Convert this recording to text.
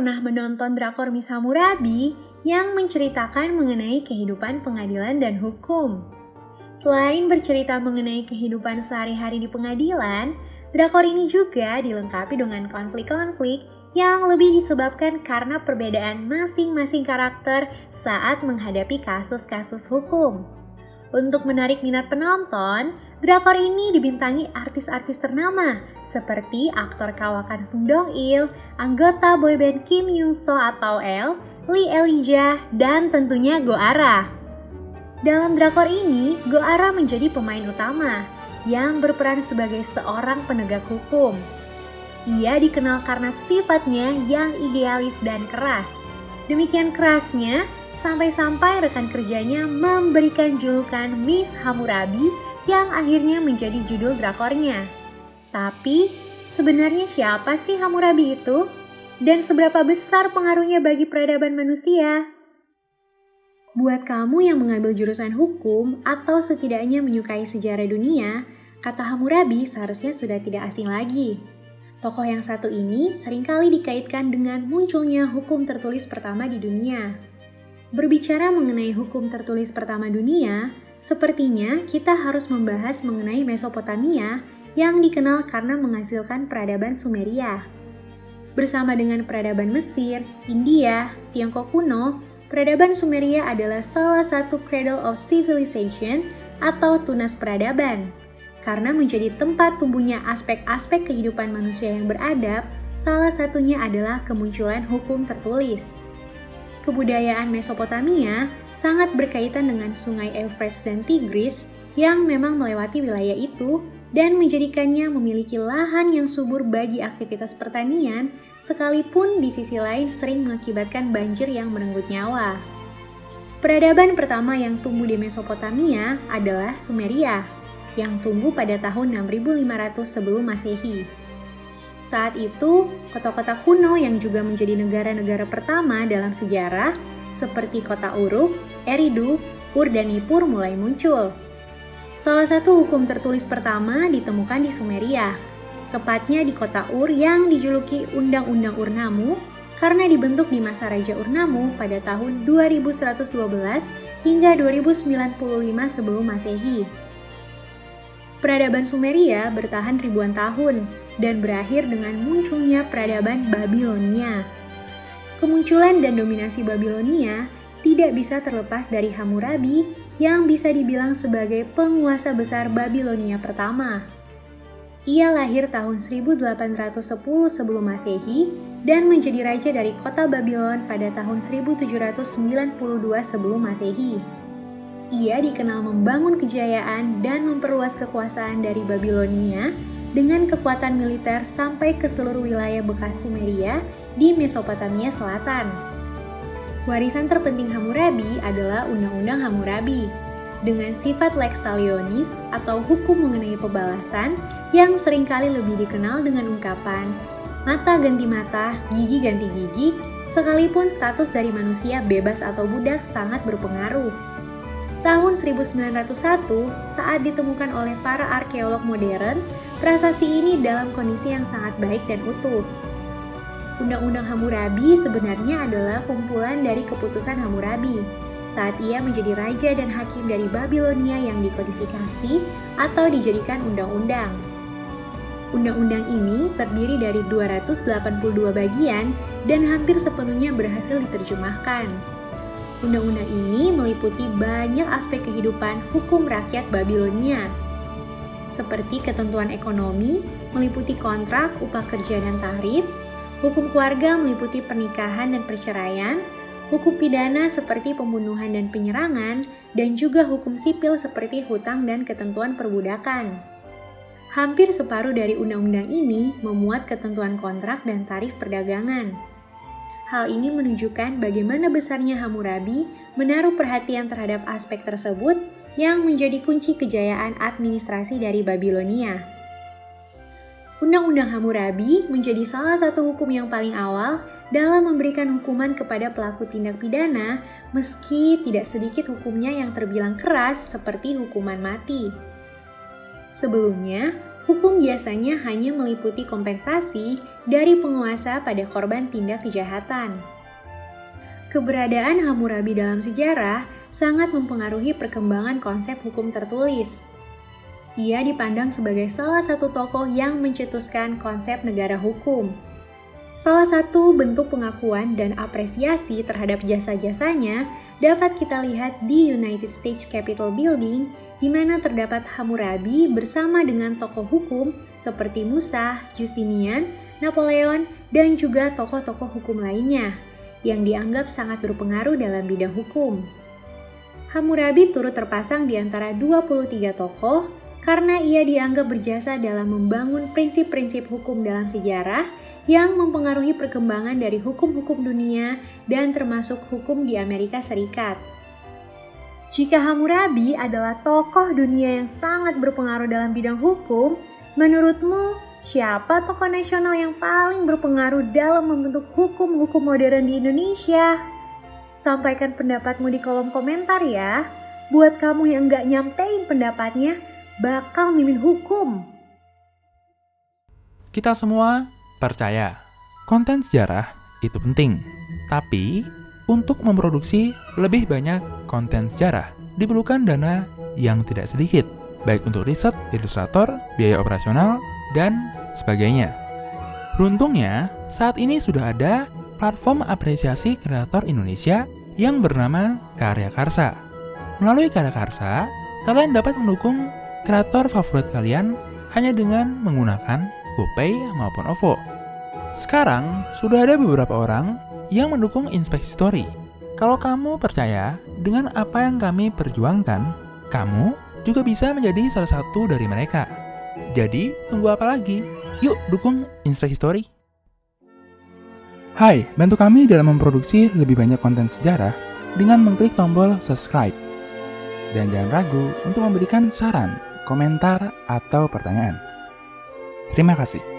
pernah menonton drakor Miss Hammurabi yang menceritakan mengenai kehidupan pengadilan dan hukum. Selain bercerita mengenai kehidupan sehari-hari di pengadilan, drakor ini juga dilengkapi dengan konflik-konflik yang lebih disebabkan karena perbedaan masing-masing karakter saat menghadapi kasus-kasus hukum. Untuk menarik minat penonton, drakor ini dibintangi artis-artis ternama seperti aktor kawakan Sung Dong-il, anggota boyband Kim Young So atau L, Lee Elijah, dan tentunya Go Ara. Dalam drakor ini, Go Ara menjadi pemain utama yang berperan sebagai seorang penegak hukum. Ia dikenal karena sifatnya yang idealis dan keras. Demikian kerasnya, sampai-sampai rekan kerjanya memberikan julukan Miss Hammurabi yang akhirnya menjadi judul drakornya. Tapi, sebenarnya siapa sih Hammurabi itu? Dan seberapa besar pengaruhnya bagi peradaban manusia? Buat kamu yang mengambil jurusan hukum atau setidaknya menyukai sejarah dunia, kata Hammurabi seharusnya sudah tidak asing lagi. Tokoh yang satu ini seringkali dikaitkan dengan munculnya hukum tertulis pertama di dunia. Berbicara mengenai hukum tertulis pertama dunia, sepertinya kita harus membahas mengenai Mesopotamia yang dikenal karena menghasilkan peradaban Sumeria. Bersama dengan peradaban Mesir, India, Tiongkok kuno, peradaban Sumeria adalah salah satu cradle of civilization atau tunas peradaban. Karena menjadi tempat tumbuhnya aspek-aspek kehidupan manusia yang beradab, salah satunya adalah kemunculan hukum tertulis. Kebudayaan Mesopotamia sangat berkaitan dengan sungai Euphrates dan Tigris yang memang melewati wilayah itu dan menjadikannya memiliki lahan yang subur bagi aktivitas pertanian, sekalipun di sisi lain sering mengakibatkan banjir yang merenggut nyawa. Peradaban pertama yang tumbuh di Mesopotamia adalah Sumeria, yang tumbuh pada tahun 6500 sebelum Masehi. Saat itu, kota-kota kuno yang juga menjadi negara-negara pertama dalam sejarah, seperti kota Uruk, Eridu, Ur dan Nippur mulai muncul. Salah satu hukum tertulis pertama ditemukan di Sumeria, tepatnya di kota Ur yang dijuluki Undang-Undang Ur-Nammu karena dibentuk di masa Raja Ur-Nammu pada tahun 2112 hingga 2095 sebelum Masehi. Peradaban Sumeria bertahan ribuan tahun dan berakhir dengan munculnya peradaban Babilonia. Kemunculan dan dominasi Babilonia tidak bisa terlepas dari Hammurabi yang bisa dibilang sebagai penguasa besar Babilonia pertama. Ia lahir tahun 1810 sebelum Masehi dan menjadi raja dari kota Babylon pada tahun 1792 sebelum Masehi. Ia dikenal membangun kejayaan dan memperluas kekuasaan dari Babilonia dengan kekuatan militer sampai ke seluruh wilayah bekas Sumeria di Mesopotamia Selatan. Warisan terpenting Hammurabi adalah Undang-Undang Hammurabi, dengan sifat lex talionis atau hukum mengenai pembalasan yang seringkali lebih dikenal dengan ungkapan mata ganti mata, gigi ganti gigi, sekalipun status dari manusia bebas atau budak sangat berpengaruh. Tahun 1901, saat ditemukan oleh para arkeolog modern, prasasti ini dalam kondisi yang sangat baik dan utuh. Undang-Undang Hammurabi sebenarnya adalah kumpulan dari keputusan Hammurabi saat ia menjadi raja dan hakim dari Babilonia yang dikodifikasi atau dijadikan undang-undang. Undang-undang ini terdiri dari 282 bagian dan hampir sepenuhnya berhasil diterjemahkan. Undang-undang ini meliputi banyak aspek kehidupan hukum rakyat Babilonia, seperti ketentuan ekonomi, meliputi kontrak, upah kerja dan tarif, hukum keluarga meliputi pernikahan dan perceraian, hukum pidana seperti pembunuhan dan penyerangan, dan juga hukum sipil seperti hutang dan ketentuan perbudakan. Hampir separuh dari undang-undang ini memuat ketentuan kontrak dan tarif perdagangan. Hal ini menunjukkan bagaimana besarnya Hammurabi menaruh perhatian terhadap aspek tersebut yang menjadi kunci kejayaan administrasi dari Babilonia. Undang-Undang Hammurabi menjadi salah satu hukum yang paling awal dalam memberikan hukuman kepada pelaku tindak pidana, meski tidak sedikit hukumnya yang terbilang keras seperti hukuman mati. Sebelumnya, hukum biasanya hanya meliputi kompensasi dari penguasa pada korban tindak kejahatan. Keberadaan Hammurabi dalam sejarah sangat mempengaruhi perkembangan konsep hukum tertulis. Ia dipandang sebagai salah satu tokoh yang mencetuskan konsep negara hukum. Salah satu bentuk pengakuan dan apresiasi terhadap jasa-jasanya dapat kita lihat di United States Capitol Building, di mana terdapat Hammurabi bersama dengan tokoh hukum seperti Musa, Justinian, Napoleon, dan juga tokoh-tokoh hukum lainnya yang dianggap sangat berpengaruh dalam bidang hukum. Hammurabi turut terpasang di antara 23 tokoh karena ia dianggap berjasa dalam membangun prinsip-prinsip hukum dalam sejarah yang mempengaruhi perkembangan dari hukum-hukum dunia dan termasuk hukum di Amerika Serikat. Jika Hammurabi adalah tokoh dunia yang sangat berpengaruh dalam bidang hukum, menurutmu siapa tokoh nasional yang paling berpengaruh dalam membentuk hukum-hukum modern di Indonesia? Sampaikan pendapatmu di kolom komentar ya. Buat kamu yang nggak nyampein pendapatnya, bakal mimin hukum. Kita semua percaya konten sejarah itu penting, tapi untuk memproduksi lebih banyak konten sejarah diperlukan dana yang tidak sedikit, baik untuk riset, ilustrator, biaya operasional, dan sebagainya. Beruntungnya, saat ini sudah ada platform apresiasi kreator Indonesia yang bernama Karya Karsa. Melalui Karya Karsa, kalian dapat mendukung kreator favorit kalian hanya dengan menggunakan GoPay maupun OVO. Sekarang, sudah ada beberapa orang yang mendukung Inspeksi Story. Kalau kamu percaya dengan apa yang kami perjuangkan, kamu juga bisa menjadi salah satu dari mereka. Jadi, tunggu apa lagi? Yuk dukung Inspeksi Story. Hai, bantu kami dalam memproduksi lebih banyak konten sejarah dengan mengklik tombol subscribe. Dan jangan ragu untuk memberikan saran, komentar, atau pertanyaan. Terima kasih.